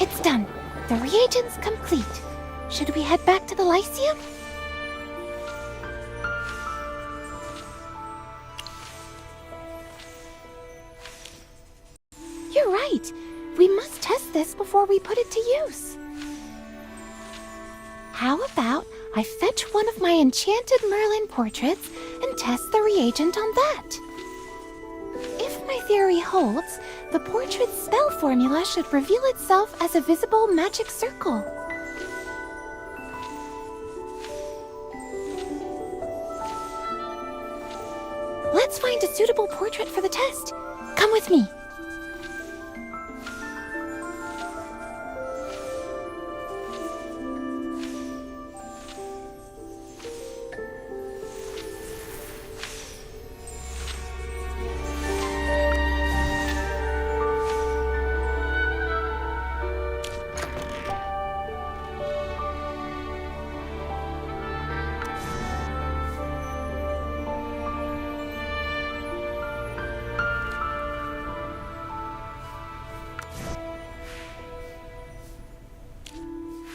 It's done. The reagent's complete. Should we head back to the Lyceum? You're right. We must test this before we put it to use. How about I fetch one of my enchanted Merlin portraits and test the reagent on that? If my theory holds, the portrait's spell formula should reveal itself as a visible magic circle. Let's find a suitable portrait for the test. Come with me.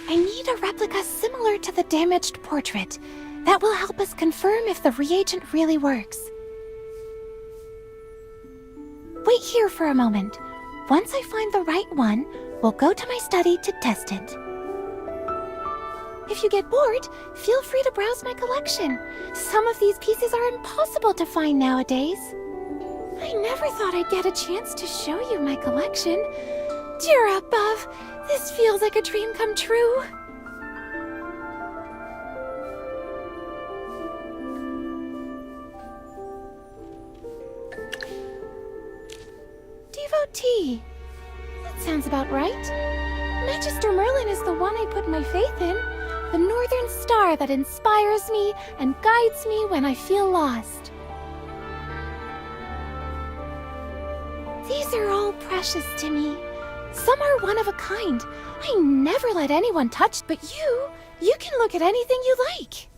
I need a replica similar to the damaged portrait. That will help us confirm if the reagent really works. Wait here for a moment. Once I find the right one, we'll go to my study to test it. If you get bored, feel free to browse my collection. Some of these pieces are impossible to find nowadays. I never thought I'd get a chance to show you my collection. Dear above, this feels like a dream come true. Devotee. That sounds about right. Magister Merlin is the one I put my faith in. The northern star that inspires me and guides me when I feel lost. These are all precious to me. Some are one of a kind. I never let anyone touch, but you can look at anything you like.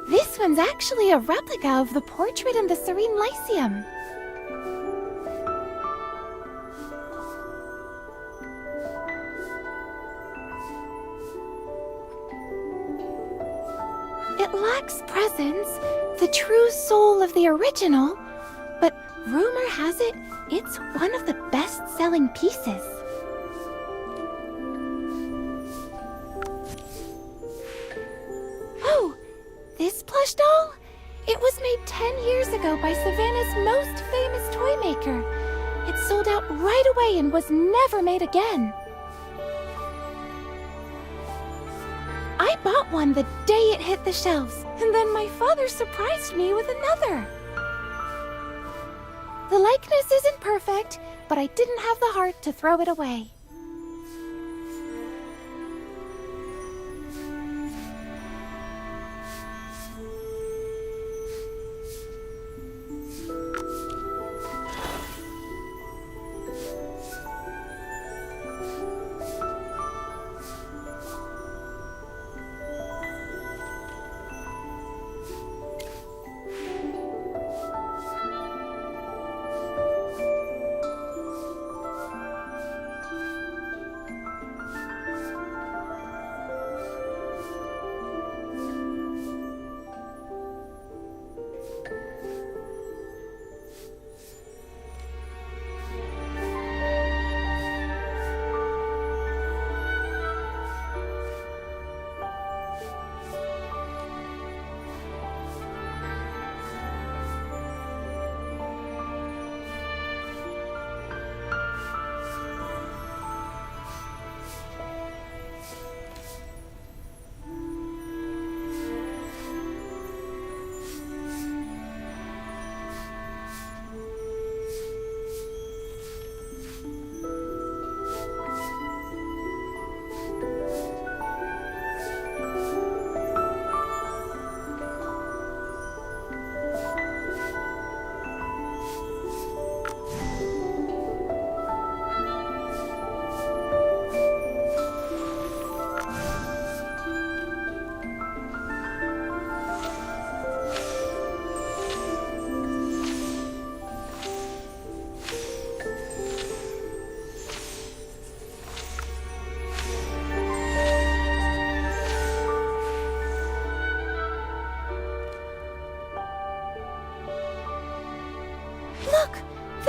This one's actually a replica of the portrait in the Serene Lyceum. It lacks presence, the true soul of the original, but rumor has it, it's one of the best-selling pieces. Oh, this plush doll? It was made 10 years ago by Savannah's most famous toy maker. It sold out right away and was never made again. I bought one the day it hit the shelves, and then my father surprised me with another. The likeness isn't perfect, but I didn't have the heart to throw it away.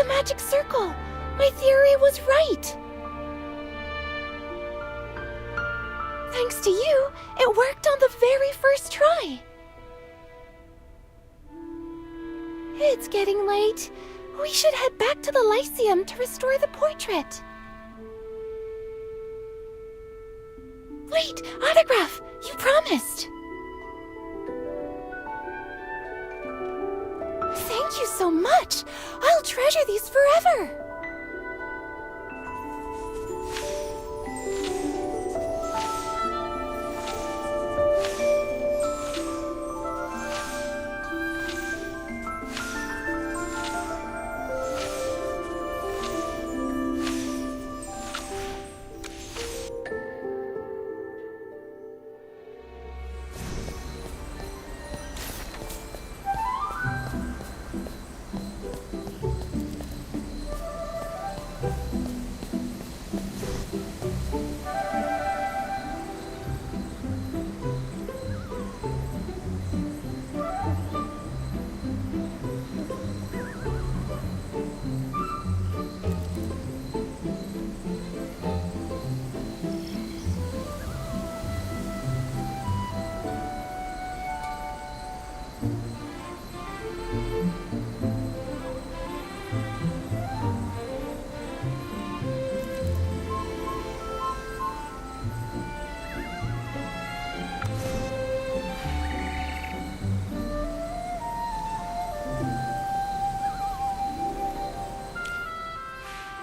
the magic circle! My theory was right! Thanks to you, it worked on the very first try! It's getting late. We should head back to the Lyceum to restore the portrait. Wait, autograph! You promised! Thank you so much! I'll treasure these forever!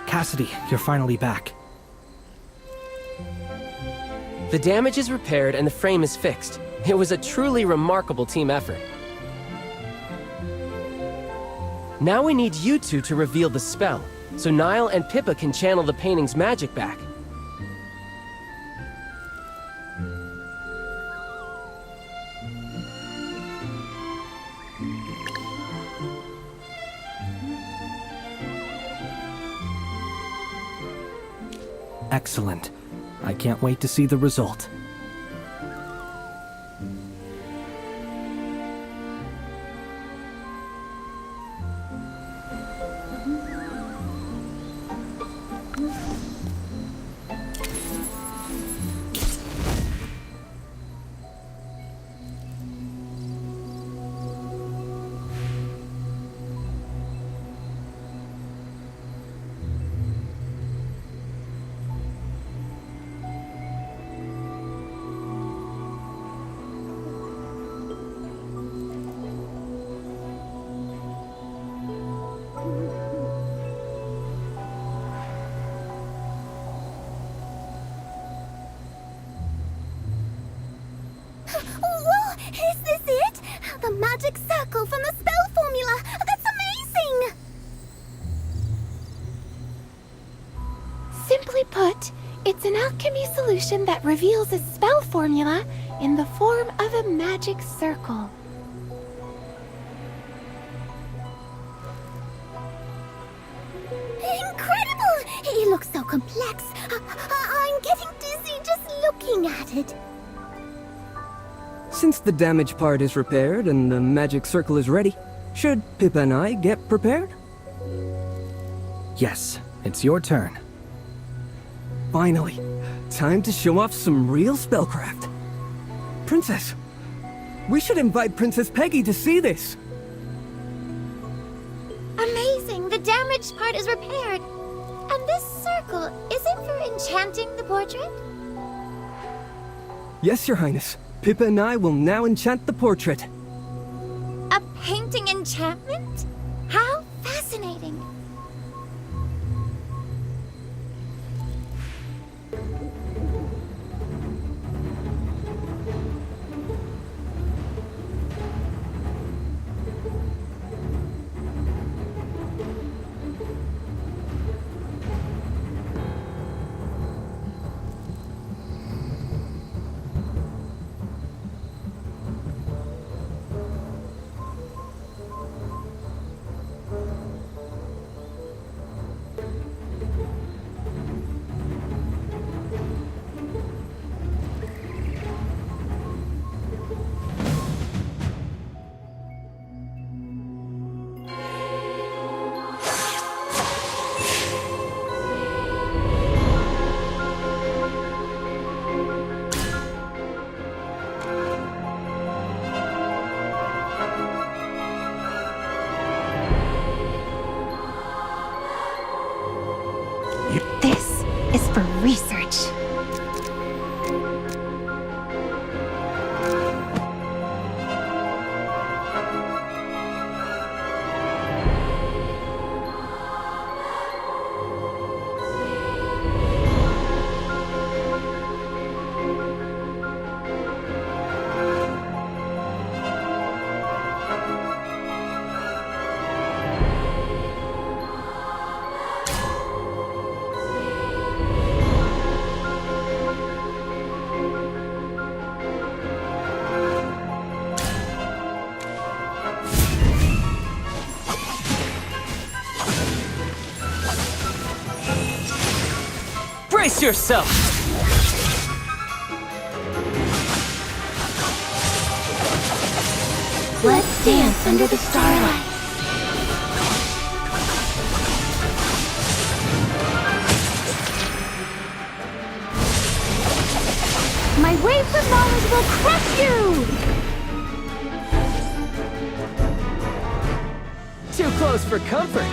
Cassidy, you're finally back. The damage is repaired and the frame is fixed. It was a truly remarkable team effort. Now we need you two to reveal the spell, so Niall and Pippa can channel the painting's magic back. Excellent. I can't wait to see the result. Whoa! Is this it? The magic circle from the spell formula! That's amazing! Simply put, it's an alchemy solution that reveals a spell formula in the form of a magic circle. Incredible! It looks so complex. I'm getting dizzy just looking at it. Since the damaged part is repaired and the magic circle is ready, should Pippa and I get prepared? Yes, it's your turn. Finally, time to show off some real spellcraft. Princess, we should invite Princess Peggy to see this. Amazing! The damaged part is repaired. And this circle, is it for enchanting the portrait? Yes, Your Highness. Pippa and I will now enchant the portrait. A painting enchantment? How fascinating! Brace yourself! Let's dance under the starlight. My wave of knowledge will crush you! Too close for comfort.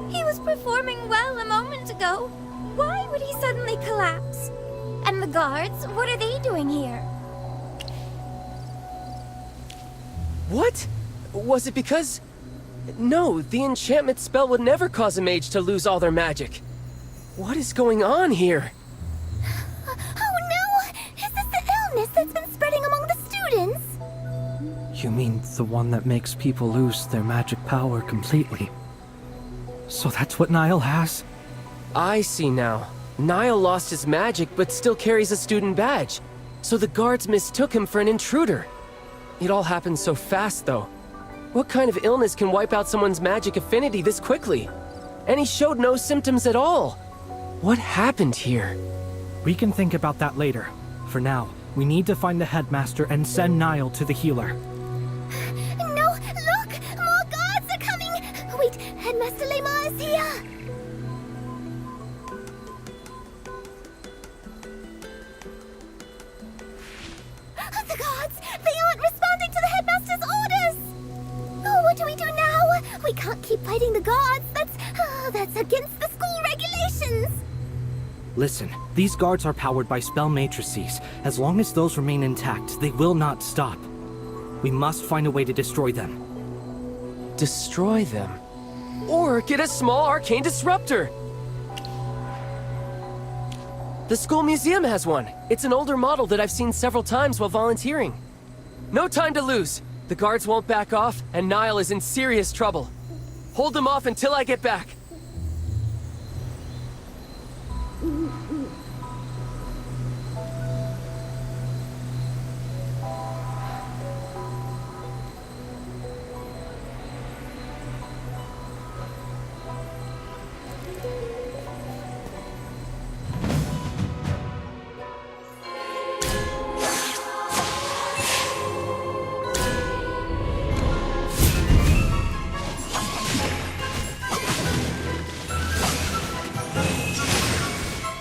He was performing well a moment ago. Why would he suddenly collapse? And the guards, what are they doing here? What? Was it because... No, the enchantment spell would never cause a mage to lose all their magic. What is going on here? Oh no! Is this the illness that's been spreading among the students? You mean the one that makes people lose their magic power completely? So that's what Niall has? I see now. Niall lost his magic, but still carries a student badge. So the guards mistook him for an intruder. It all happened so fast, though. What kind of illness can wipe out someone's magic affinity this quickly? And he showed no symptoms at all. What happened here? We can think about that later. For now, we need to find the headmaster and send Niall to the healer. No, look! More guards are coming! Wait, Headmaster Lema is here! The guards! They aren't responding to the headmaster's orders! Oh, what do we do now? We can't keep fighting the guards. That's against the school regulations. Listen, these guards are powered by spell matrices. As long as those remain intact, they will not stop. We must find a way to destroy them. Destroy them? Or get a small arcane disruptor! The school museum has one. It's an older model that I've seen several times while volunteering. No time to lose. The guards won't back off, and Niall is in serious trouble. Hold them off until I get back.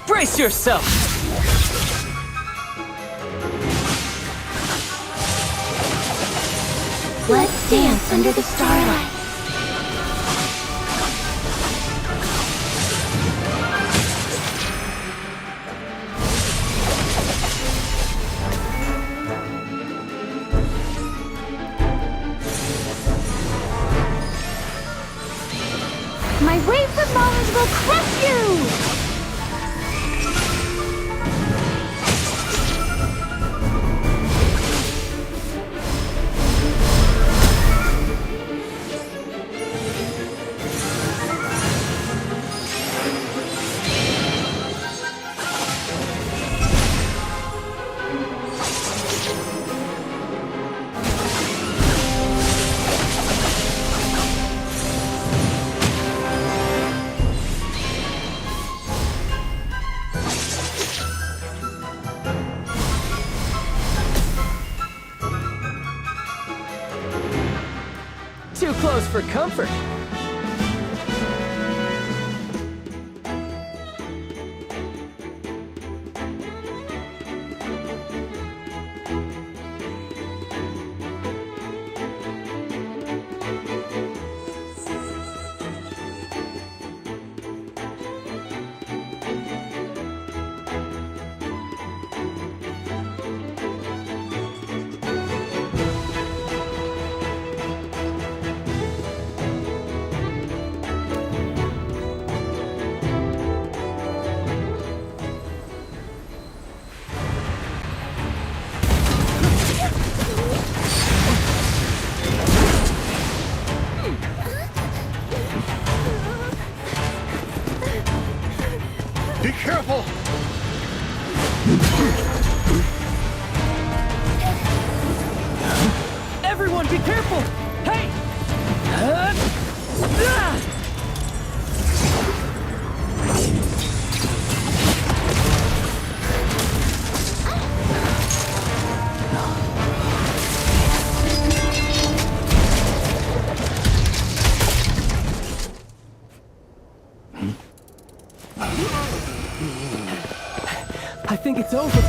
Brace yourself! Let's dance under the starlight. My wave of knowledge will crush you! Too close for comfort. Be careful! Everyone, be careful! Hey! I think it's over.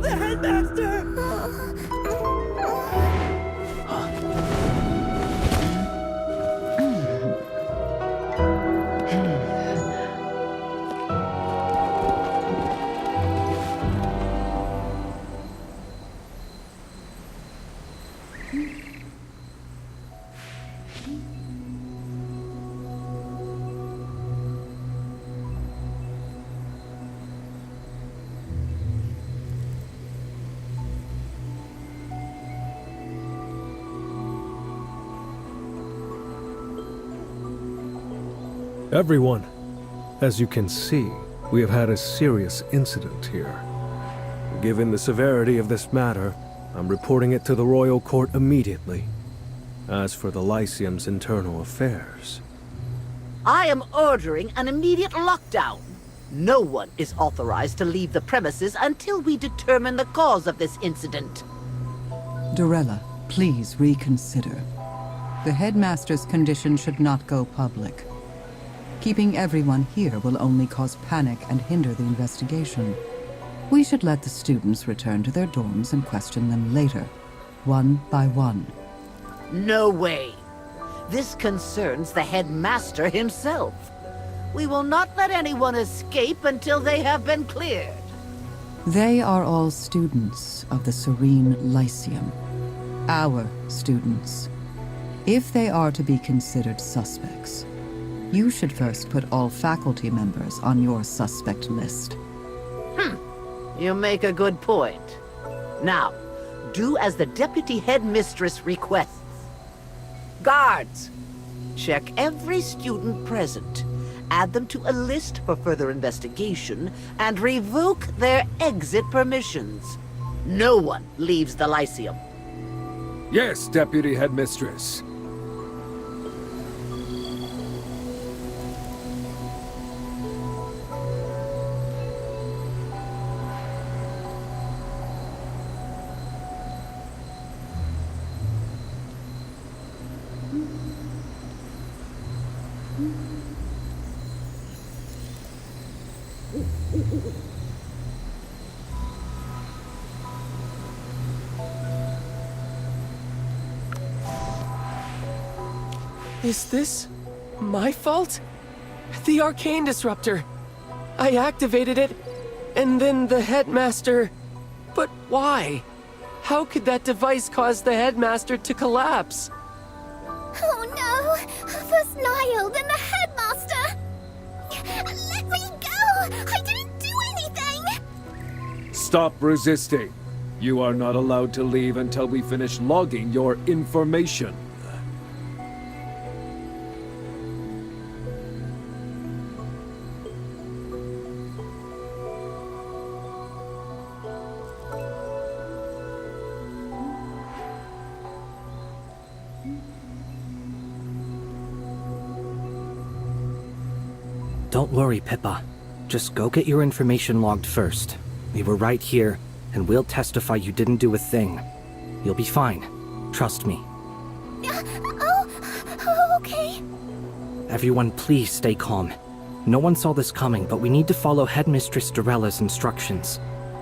The headmaster! Everyone, as you can see, we have had a serious incident here. Given the severity of this matter, I'm reporting it to the Royal Court immediately. As for the Lyceum's internal affairs... I am ordering an immediate lockdown. No one is authorized to leave the premises until we determine the cause of this incident. Dorella, please reconsider. The headmaster's condition should not go public. Keeping everyone here will only cause panic and hinder the investigation. We should let the students return to their dorms and question them later, one by one. No way. This concerns the headmaster himself. We will not let anyone escape until they have been cleared. They are all students of the Serene Lyceum. Our students. If they are to be considered suspects, you should first put all faculty members on your suspect list. You make a good point. Now, do as the deputy headmistress requests. Guards, check every student present, add them to a list for further investigation, and revoke their exit permissions. No one leaves the Lyceum. Yes, Deputy Headmistress. Is this my fault? The Arcane Disruptor. I activated it, and then the headmaster... But why? How could that device cause the headmaster to collapse? Oh no! First Niall, then the headmaster! Let me go! I didn't do anything! Stop resisting. You are not allowed to leave until we finish logging your information. Don't worry, Pippa. Just go get your information logged first. We were right here, and we'll testify you didn't do a thing. You'll be fine. Trust me. Okay. Everyone, please stay calm. No one saw this coming, but we need to follow Headmistress Dorella's instructions.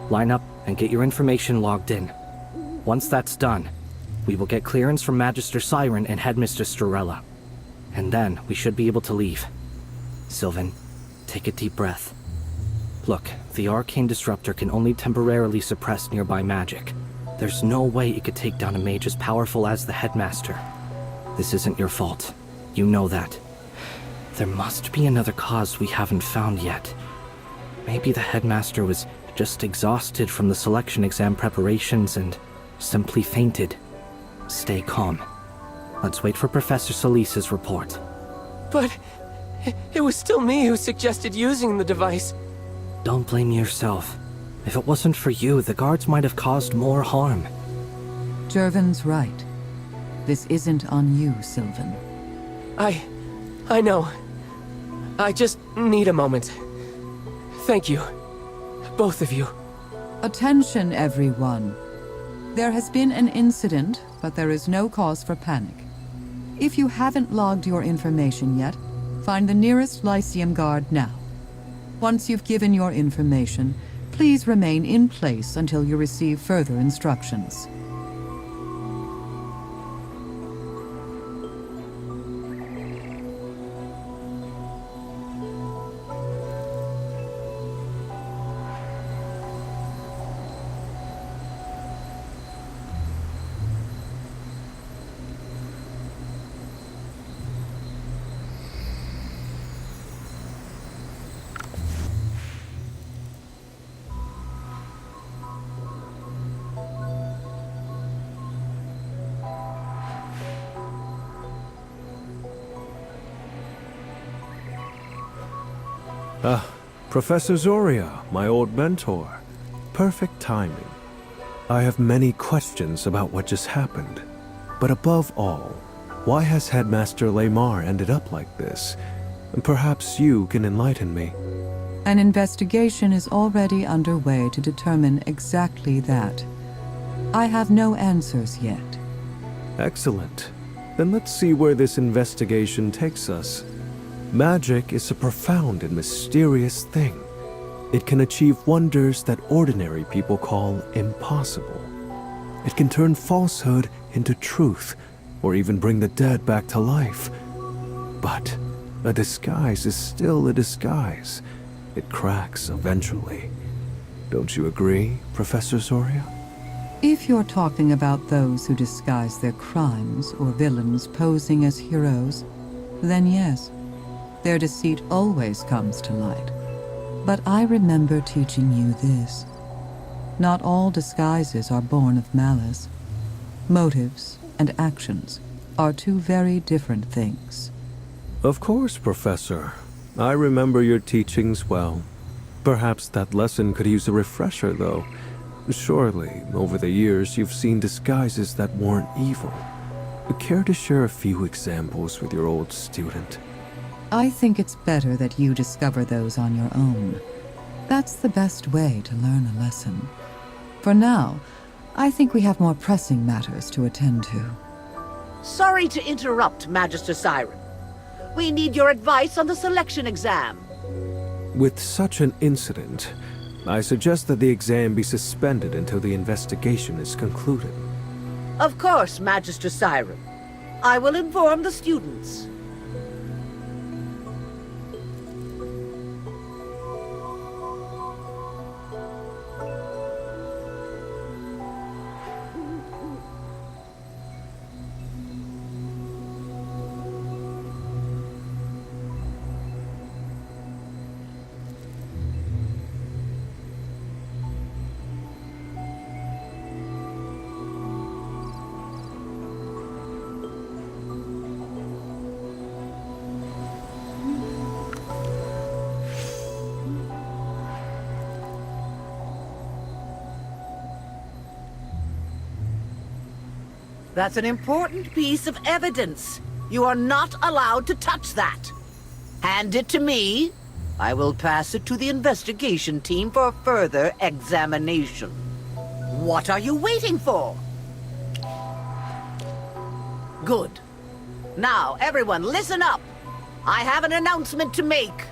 Line up and get your information logged in. Once that's done, we will get clearance from Magister Siren and Headmistress Dorella. And then we should be able to leave. Sylvan, take a deep breath. Look, the Arcane Disruptor can only temporarily suppress nearby magic. There's no way it could take down a mage as powerful as the Headmaster. This isn't your fault. You know that. There must be another cause we haven't found yet. Maybe the Headmaster was just exhausted from the selection exam preparations and simply fainted. Stay calm. Let's wait for Professor Solis's report. But it was still me who suggested using the device. Don't blame yourself. If it wasn't for you, the guards might have caused more harm. Jervin's right. This isn't on you, Sylvan. I know. I just need a moment. Thank you. Both of you. Attention, everyone. There has been an incident, but there is no cause for panic. If you haven't logged your information yet, find the nearest Lyceum guard now. Once you've given your information, please remain in place until you receive further instructions. Professor Zoria, my old mentor. Perfect timing. I have many questions about what just happened. But above all, why has Headmaster Lamar ended up like this? Perhaps you can enlighten me. An investigation is already underway to determine exactly that. I have no answers yet. Excellent. Then let's see where this investigation takes us. Magic is a profound and mysterious thing. It can achieve wonders that ordinary people call impossible. It can turn falsehood into truth, or even bring the dead back to life. But a disguise is still a disguise. It cracks eventually. Don't you agree, Professor Zoria? If you're talking about those who disguise their crimes or villains posing as heroes, then yes. Their deceit always comes to light. But I remember teaching you this. Not all disguises are born of malice. Motives and actions are two very different things. Of course, Professor. I remember your teachings well. Perhaps that lesson could use a refresher, though. Surely, over the years, you've seen disguises that weren't evil. Care to share a few examples with your old student? I think it's better that you discover those on your own. That's the best way to learn a lesson. For now, I think we have more pressing matters to attend to. Sorry to interrupt, Magister Siren. We need your advice on the selection exam. With such an incident, I suggest that the exam be suspended until the investigation is concluded. Of course, Magister Siren. I will inform the students. That's an important piece of evidence. You are not allowed to touch that. Hand it to me. I will pass it to the investigation team for further examination. What are you waiting for? Good. Now, everyone, listen up. I have an announcement to make.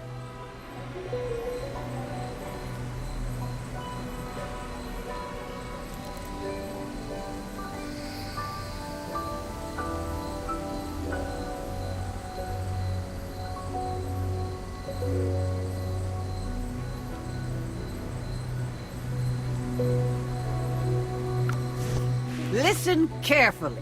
Listen carefully.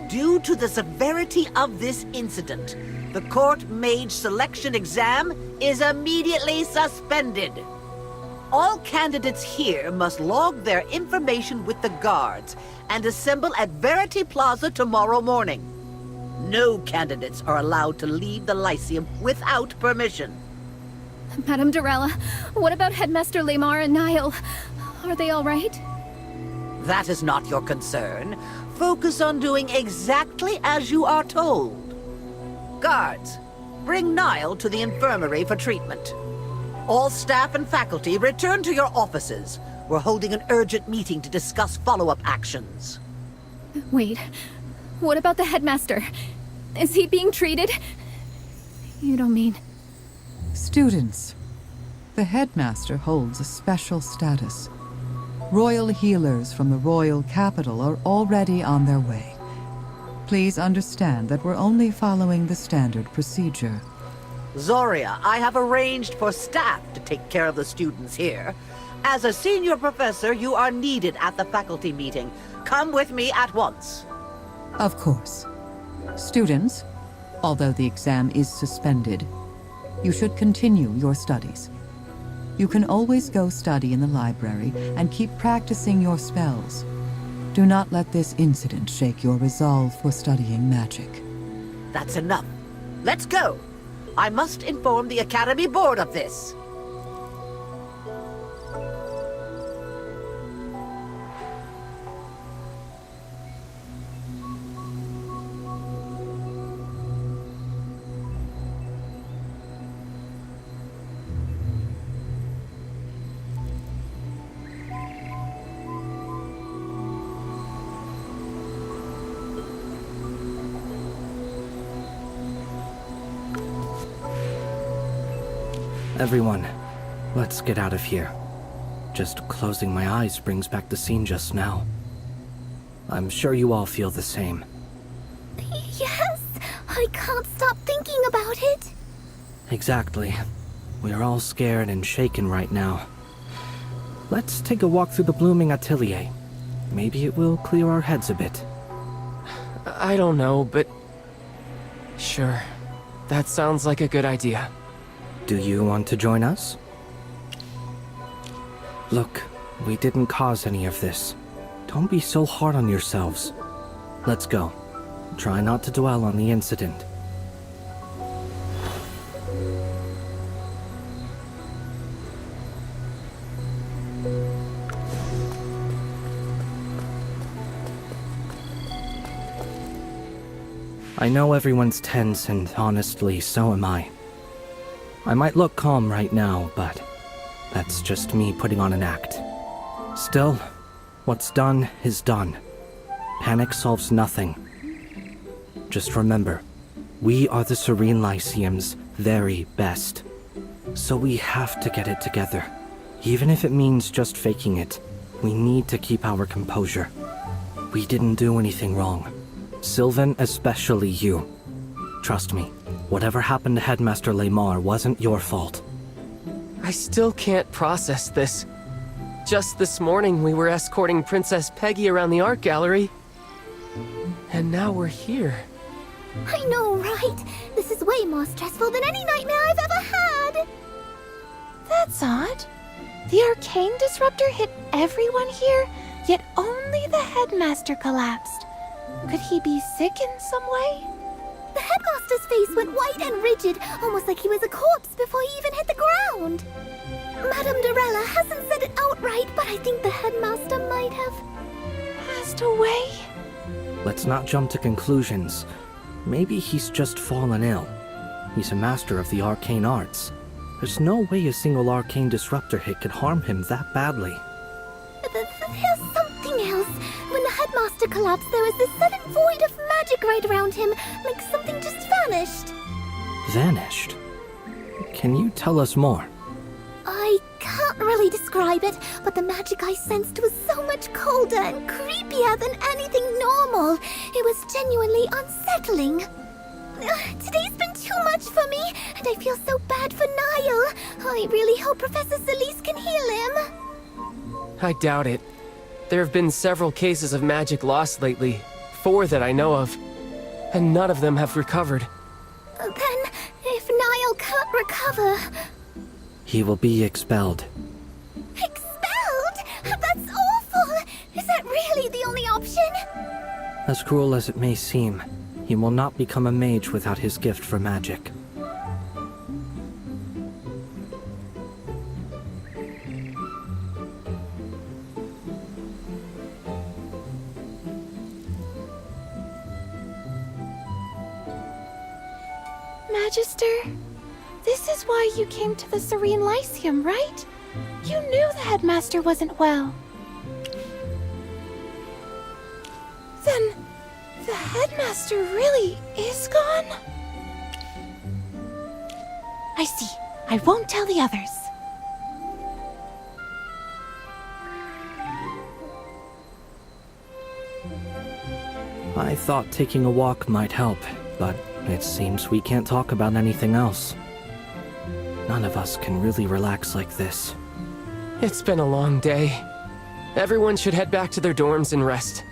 Due to the severity of this incident, the court mage selection exam is immediately suspended. All candidates here must log their information with the guards and assemble at Verity Plaza tomorrow morning. No candidates are allowed to leave the Lyceum without permission. Madame Dorella, what about Headmaster Lamar and Niall? Are they all right? That is not your concern. Focus on doing exactly as you are told. Guards, bring Niall to the infirmary for treatment. All staff and faculty return to your offices. We're holding an urgent meeting to discuss follow-up actions. Wait, what about the headmaster? Is he being treated? You don't mean... Students, the headmaster holds a special status. Royal healers from the royal capital are already on their way. Please understand that we're only following the standard procedure. Zoria, I have arranged for staff to take care of the students here. As a senior professor, you are needed at the faculty meeting. Come with me at once. Of course. Students, although the exam is suspended, you should continue your studies. You can always go study in the library and keep practicing your spells. Do not let this incident shake your resolve for studying magic. That's enough. Let's go. I must inform the Academy Board of this. Everyone, let's get out of here. Just closing my eyes brings back the scene just now. I'm sure you all feel the same. Yes! I can't stop thinking about it! Exactly. We are all scared and shaken right now. Let's take a walk through the blooming atelier. Maybe it will clear our heads a bit. I don't know, but... Sure. That sounds like a good idea. Do you want to join us? Look, we didn't cause any of this. Don't be so hard on yourselves. Let's go. Try not to dwell on the incident. I know everyone's tense, and honestly, so am I. I might look calm right now, but that's just me putting on an act. Still, what's done is done. Panic solves nothing. Just remember, we are the Serene Lyceum's very best. So we have to get it together. Even if it means just faking it, we need to keep our composure. We didn't do anything wrong. Sylvan, especially you. Trust me, whatever happened to Headmaster Lamar wasn't your fault. I still can't process this. Just this morning, we were escorting Princess Peggy around the art gallery. And now we're here. I know, right? This is way more stressful than any nightmare I've ever had! That's odd. The arcane disruptor hit everyone here, yet only the headmaster collapsed. Could he be sick in some way? The headmaster's face went white and rigid, almost like he was a corpse before he even hit the ground. Madame Dorella hasn't said it outright, but I think the headmaster might have passed away. Let's not jump to conclusions. Maybe he's just fallen ill. He's a master of the arcane arts. There's no way a single arcane disruptor hit could harm him that badly. There's something else. When the headmaster collapsed, there was this sudden void of magic right around him, like something just vanished. Vanished? Can you tell us more? I can't really describe it, but the magic I sensed was so much colder and creepier than anything normal. It was genuinely unsettling. Today's been too much for me, and I feel so bad for Niall. I really hope Professor Celeste can heal him. I doubt it. There have been several cases of magic lost lately. 4 that I know of. And none of them have recovered. Then, if Niall can't recover... He will be expelled. As cruel as it may seem, he will not become a mage without his gift for magic. Magister, this is why you came to the Serene Lyceum, right? You knew the headmaster wasn't well. Then, the headmaster really is gone? I see. I won't tell the others. I thought taking a walk might help, but it seems we can't talk about anything else. None of us can really relax like this. It's been a long day. Everyone should head back to their dorms and rest.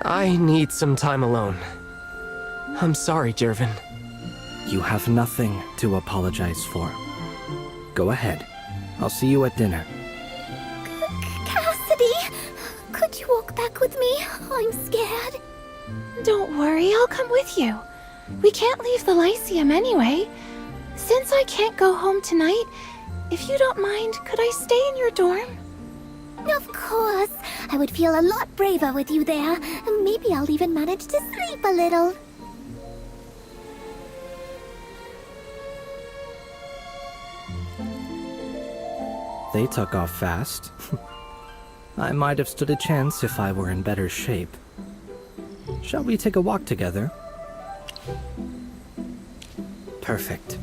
I need some time alone. I'm sorry, Jervin. You have nothing to apologize for. Go ahead. I'll see you at dinner. Cassidy, could you walk back with me? I'm scared. Don't worry, I'll come with you. We can't leave the Lyceum anyway. Since I can't go home tonight, if you don't mind, could I stay in your dorm? Of course. I would feel a lot braver with you there. Maybe I'll even manage to sleep a little. They took off fast. I might have stood a chance if I were in better shape. Shall we take a walk together? Perfect.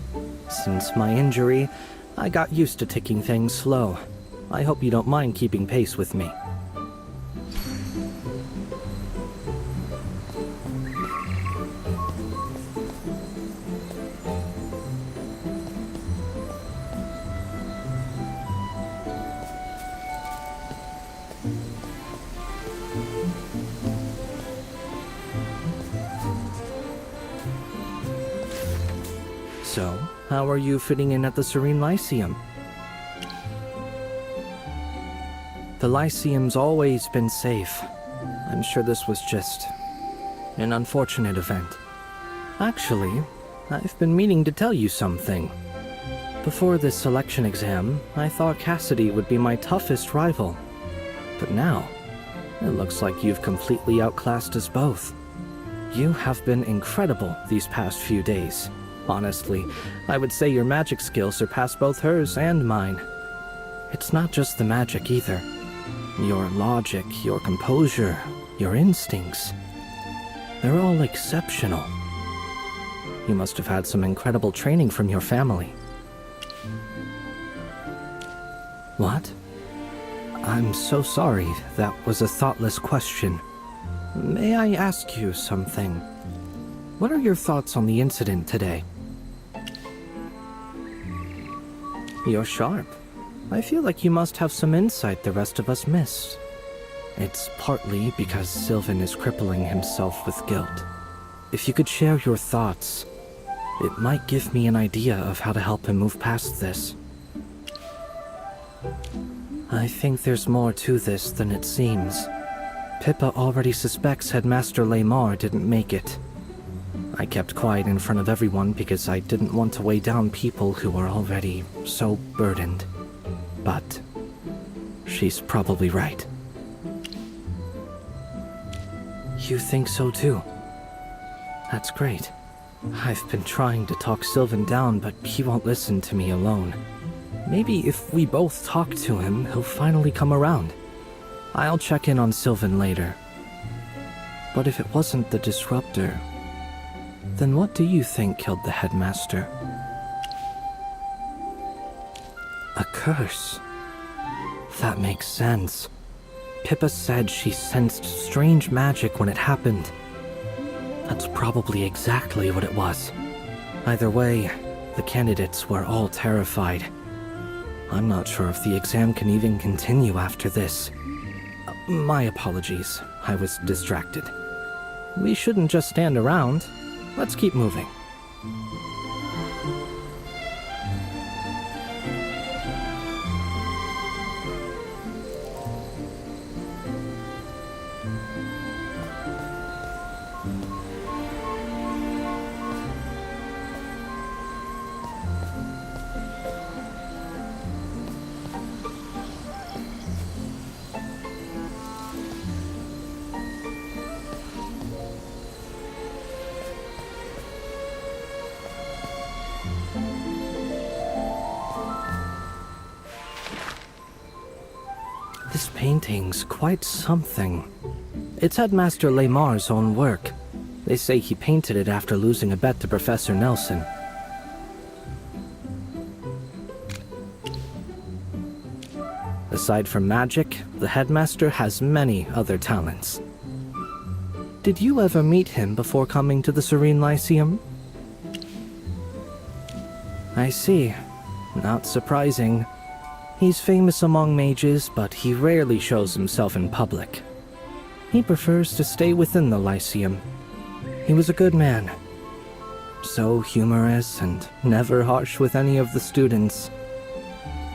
Since my injury, I got used to taking things slow. I hope you don't mind keeping pace with me. So, how are you fitting in at the Serene Lyceum? The Lyceum's always been safe. I'm sure this was just an unfortunate event. Actually, I've been meaning to tell you something. Before this selection exam, I thought Cassidy would be my toughest rival. But now, it looks like you've completely outclassed us both. You have been incredible these past few days. Honestly, I would say your magic skills surpass both hers and mine. It's not just the magic either. Your logic, your composure, your instincts. They're all exceptional. You must have had some incredible training from your family. What? I'm so sorry. That was a thoughtless question. May I ask you something? What are your thoughts on the incident today? You're sharp. I feel like you must have some insight the rest of us missed. It's partly because Sylvan is crippling himself with guilt. If you could share your thoughts, it might give me an idea of how to help him move past this. I think there's more to this than it seems. Pippa already suspects Headmaster Lamar didn't make it. I kept quiet in front of everyone because I didn't want to weigh down people who were already so burdened. But she's probably right. You think so too? That's great. I've been trying to talk Sylvan down, but he won't listen to me alone. Maybe if we both talk to him, he'll finally come around. I'll check in on Sylvan later. But if it wasn't the Disruptor, then what do you think killed the Headmaster? A curse. That makes sense. Pippa said she sensed strange magic when it happened. That's probably exactly what it was. Either way, the candidates were all terrified. I'm not sure if the exam can even continue after this. My apologies. I was distracted. We shouldn't just stand around. Let's keep moving. This painting's quite something. It's Headmaster Lamar's own work. They say he painted it after losing a bet to Professor Nelson. Aside from magic, the headmaster has many other talents. Did you ever meet him before coming to the Serene Lyceum? I see. Not surprising. He's famous among mages, but he rarely shows himself in public. He prefers to stay within the Lyceum. He was a good man. So humorous and never harsh with any of the students.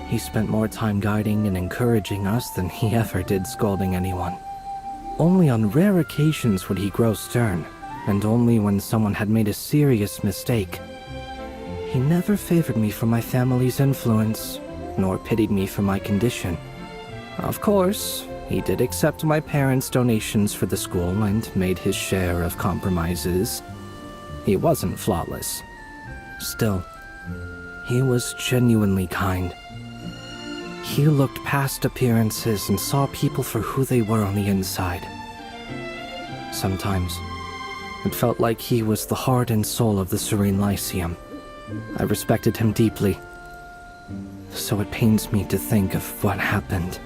He spent more time guiding and encouraging us than he ever did scolding anyone. Only on rare occasions would he grow stern, and only when someone had made a serious mistake. He never favored me for my family's influence, nor pitied me for my condition. Of course, he did accept my parents' donations for the school and made his share of compromises. He wasn't flawless. Still, he was genuinely kind. He looked past appearances and saw people for who they were on the inside. Sometimes, it felt like he was the heart and soul of the Serene Lyceum. I respected him deeply, so it pains me to think of what happened.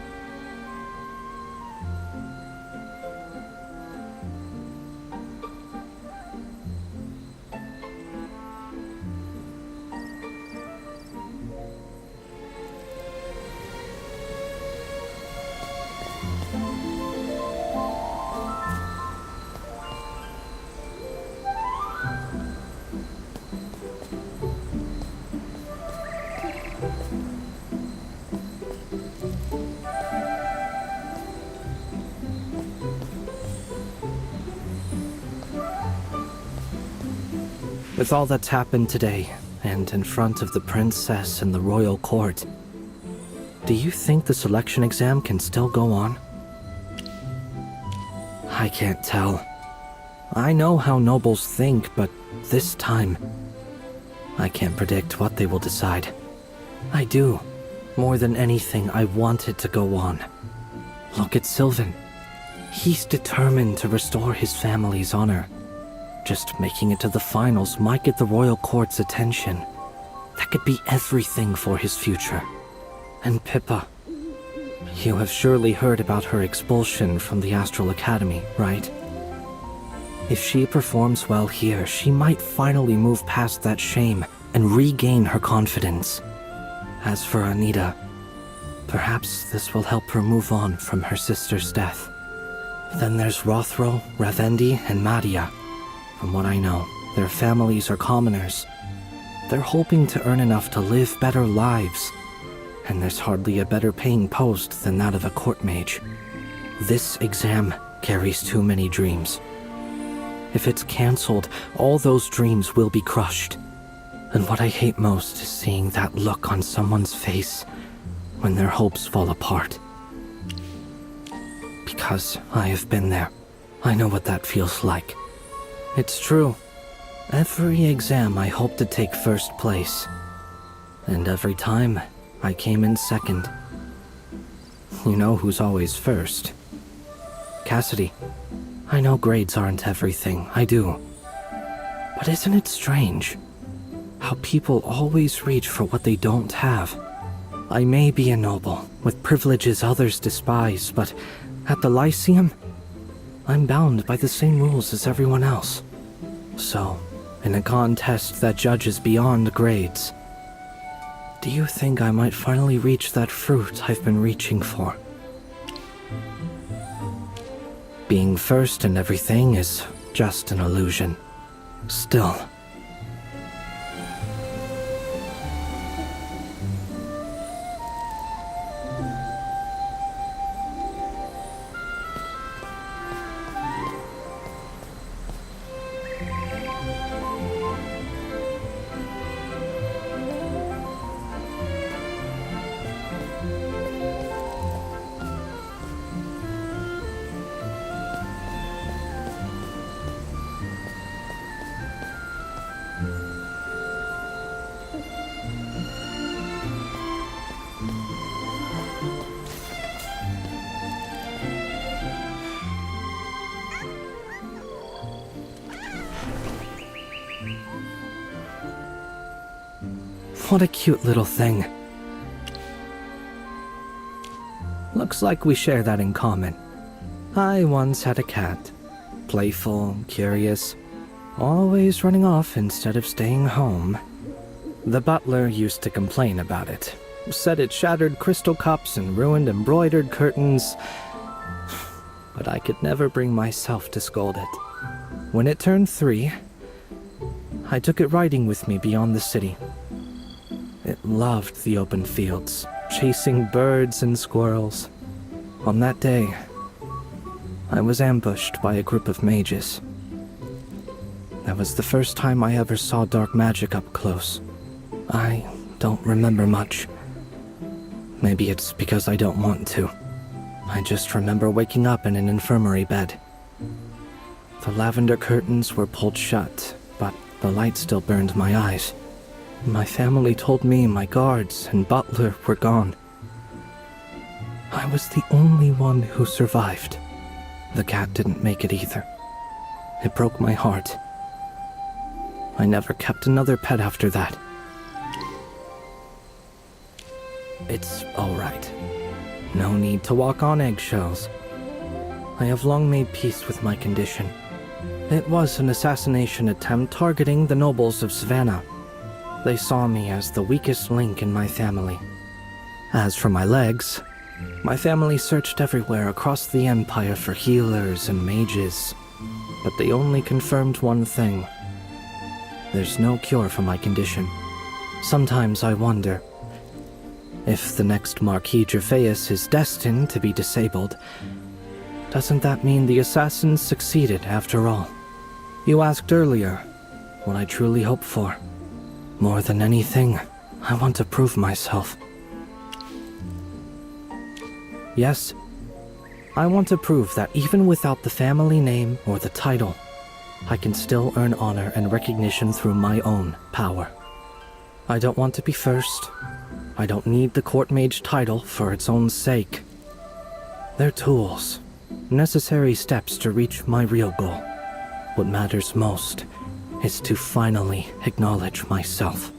With all that's happened today, and in front of the princess and the royal court, do you think the selection exam can still go on? I can't tell. I know how nobles think, but this time, I can't predict what they will decide. I do. More than anything, I want it to go on. Look at Sylvan. He's determined to restore his family's honor. Just making it to the finals might get the royal court's attention. That could be everything for his future. And Pippa. You have surely heard about her expulsion from the Astral Academy, right? If she performs well here, she might finally move past that shame and regain her confidence. As for Anita, perhaps this will help her move on from her sister's death. Then there's Rothro, Ravendi, and Madia. From what I know, their families are commoners. They're hoping to earn enough to live better lives. And there's hardly a better paying post than that of a court mage. This exam carries too many dreams. If it's cancelled, all those dreams will be crushed. And what I hate most is seeing that look on someone's face when their hopes fall apart. Because I have been there. I know what that feels like. It's true. Every exam I hoped to take first place. And every time, I came in second. You know who's always first. Cassidy. I know grades aren't everything, I do. But isn't it strange? How people always reach for what they don't have. I may be a noble, with privileges others despise, but at the Lyceum, I'm bound by the same rules as everyone else. So, in a contest that judges beyond grades, do you think I might finally reach that fruit I've been reaching for? Being first in everything is just an illusion. Still, What a cute little thing. Looks like we share that in common. I once had a cat. Playful, curious, always running off instead of staying home. The butler used to complain about it. Said it shattered crystal cups and ruined embroidered curtains. But I could never bring myself to scold it. When it turned 3, I took it riding with me beyond the city. It loved the open fields, chasing birds and squirrels. On that day, I was ambushed by a group of mages. That was the first time I ever saw dark magic up close. I don't remember much. Maybe it's because I don't want to. I just remember waking up in an infirmary bed. The lavender curtains were pulled shut, but the light still burned my eyes. My family told me my guards and butler were gone. I was the only one who survived. The cat didn't make it either. It broke my heart. I never kept another pet after that. It's all right. No need to walk on eggshells. I have long made peace with my condition. It was an assassination attempt targeting the nobles of Savannah. They saw me as the weakest link in my family. As for my legs, my family searched everywhere across the Empire for healers and mages, but they only confirmed one thing. There's no cure for my condition. Sometimes I wonder, if the next Marquis Gervais is destined to be disabled, doesn't that mean the assassins succeeded after all? You asked earlier what I truly hope for. More than anything, I want to prove myself. Yes, I want to prove that even without the family name or the title, I can still earn honor and recognition through my own power. I don't want to be first. I don't need the court mage title for its own sake. They're tools, necessary steps to reach my real goal. What matters most is to finally acknowledge myself.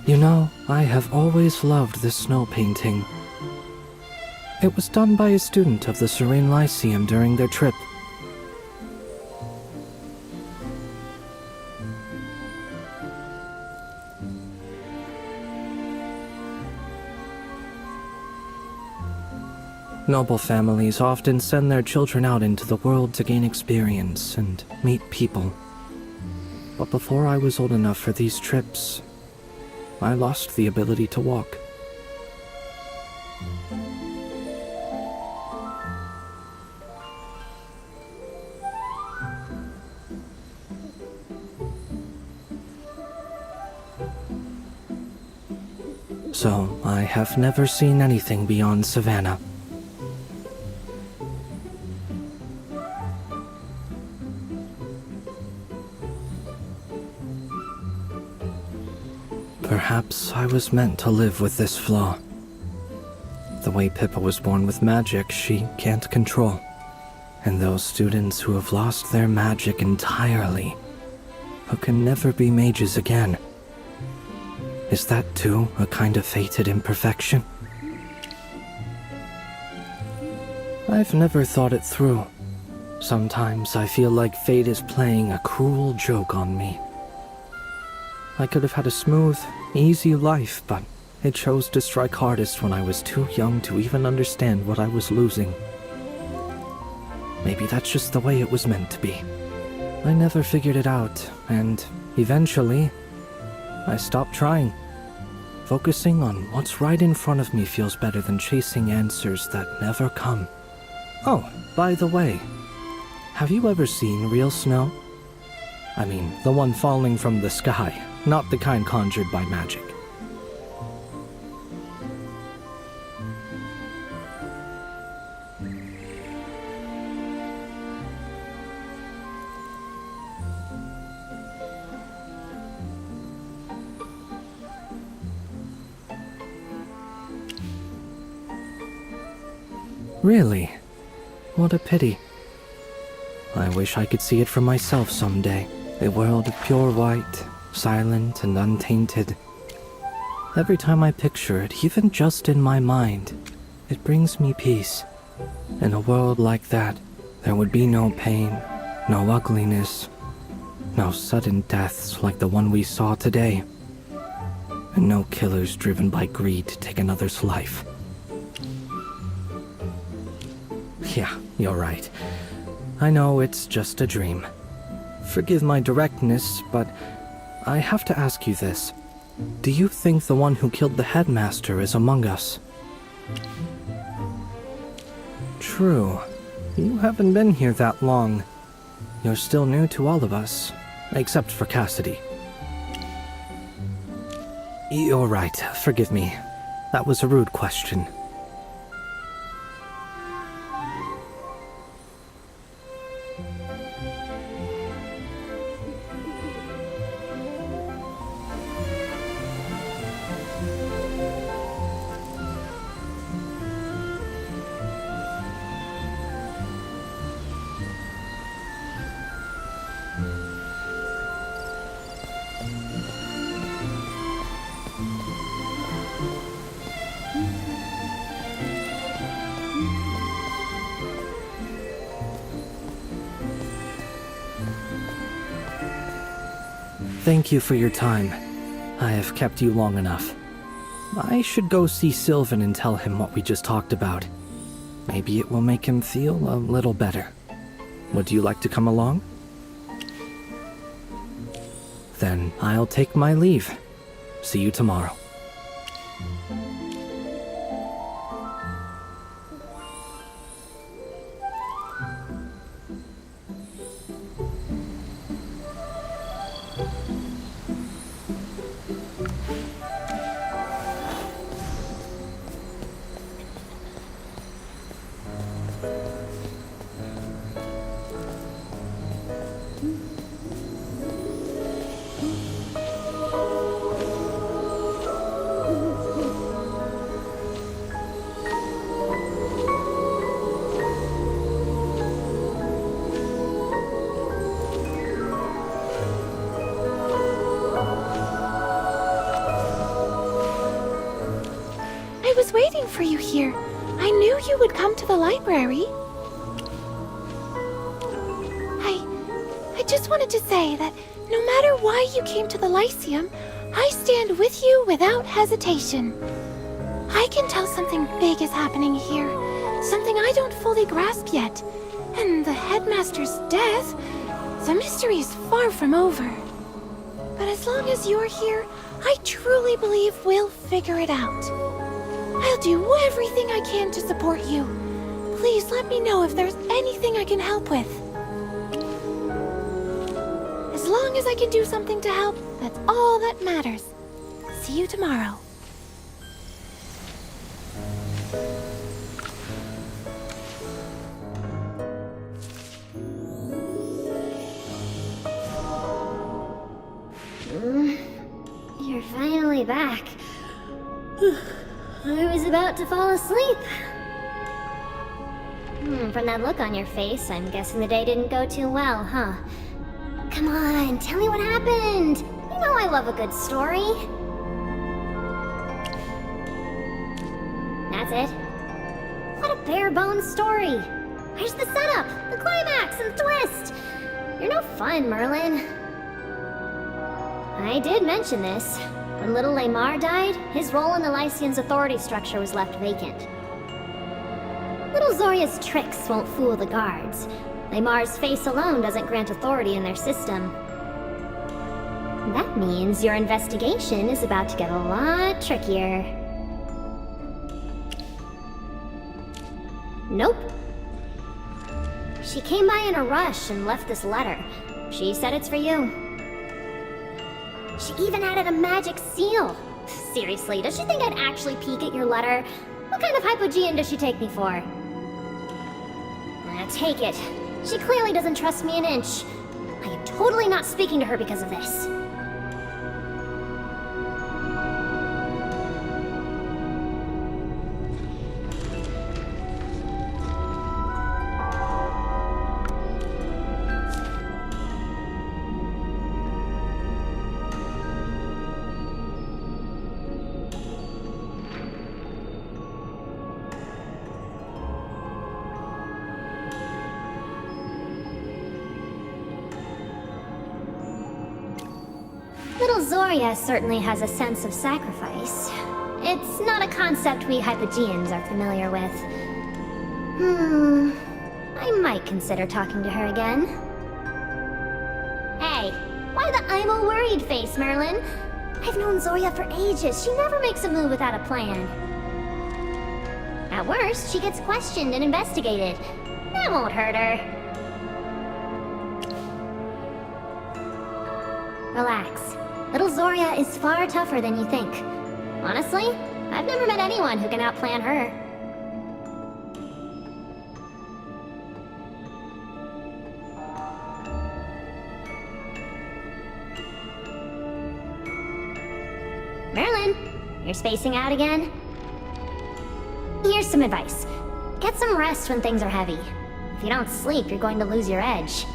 You know, I have always loved this snow painting. It was done by a student of the Serene Lyceum during their trip. Noble families often send their children out into the world to gain experience and meet people. But before I was old enough for these trips, I lost the ability to walk. So, I have never seen anything beyond Savannah. Perhaps I was meant to live with this flaw. The way Pippa was born with magic she can't control. And those students who have lost their magic entirely, who can never be mages again. Is that too a kind of fated imperfection? I've never thought it through. Sometimes I feel like fate is playing a cruel joke on me. I could have had a smooth, easy life, but It chose to strike hardest when I was too young to even understand what I was losing. Maybe that's just the way it was meant to be. I never figured it out, and eventually, I stopped trying. Focusing on what's right in front of me feels better than chasing answers that never come. Oh, by the way, have you ever seen real snow? I mean, the one falling from the sky, not the kind conjured by magic. Really? What a pity. I wish I could see it for myself someday. A world of pure white, silent and untainted. Every time I picture it, even just in my mind, it brings me peace. In a world like that, there would be no pain, no ugliness, no sudden deaths like the one we saw today, and no killers driven by greed to take another's life. Yeah, you're right. I know it's just a dream. Forgive my directness, but I have to ask you this. Do you think the one who killed the headmaster is among us? True. You haven't been here that long. You're still new to all of us, except for Cassidy. You're right, forgive me. That was a rude question. Thank you for your time. I have kept you long enough. I should go see Sylvan and tell him what we just talked about. Maybe it will make him feel a little better. Would you like to come along? Then I'll take my leave. See you tomorrow. I was waiting for you here. I knew you would come to the library. I just wanted to say that no matter why you came to the Lyceum, I stand with you without hesitation. I can tell something big is happening here, something I don't fully grasp yet. And the headmaster's death, the mystery is far from over. But as long as you're here, I truly believe we'll figure it out. I'll do everything I can to support you. Please let me know if there's anything I can help with. As long as I can do something to help, that's all that matters. See you tomorrow. You're finally back. I was about to fall asleep. From that look on your face, I'm guessing the day didn't go too well, huh? Come on, tell me what happened. You know I love a good story. That's it? What a bare-bones story. Where's the setup, the climax, and the twist? You're no fun, Merlin. I did mention this. When little Lamar died, his role in the Lycian's authority structure was left vacant. Little Zoria's tricks won't fool the guards. Lamar's face alone doesn't grant authority in their system. That means your investigation is about to get a lot trickier. Nope. She came by in a rush and left this letter. She said it's for you. She even added a magic seal. Seriously, does she think I'd actually peek at your letter? What kind of hypogean does she take me for? Take it. She clearly doesn't trust me an inch. I am totally not speaking to her because of this. Little Zoria certainly has a sense of sacrifice. It's not a concept we Hypogeans are familiar with. I might consider talking to her again. Hey, why the I'm a worried face, Merlin? I've known Zoria for ages. She never makes a move without a plan. At worst, she gets questioned and investigated. That won't hurt her. Relax. Little Zoria is far tougher than you think. Honestly, I've never met anyone who can outplan her. Merlin, you're spacing out again? Here's some advice. Get some rest when things are heavy. If you don't sleep, you're going to lose your edge.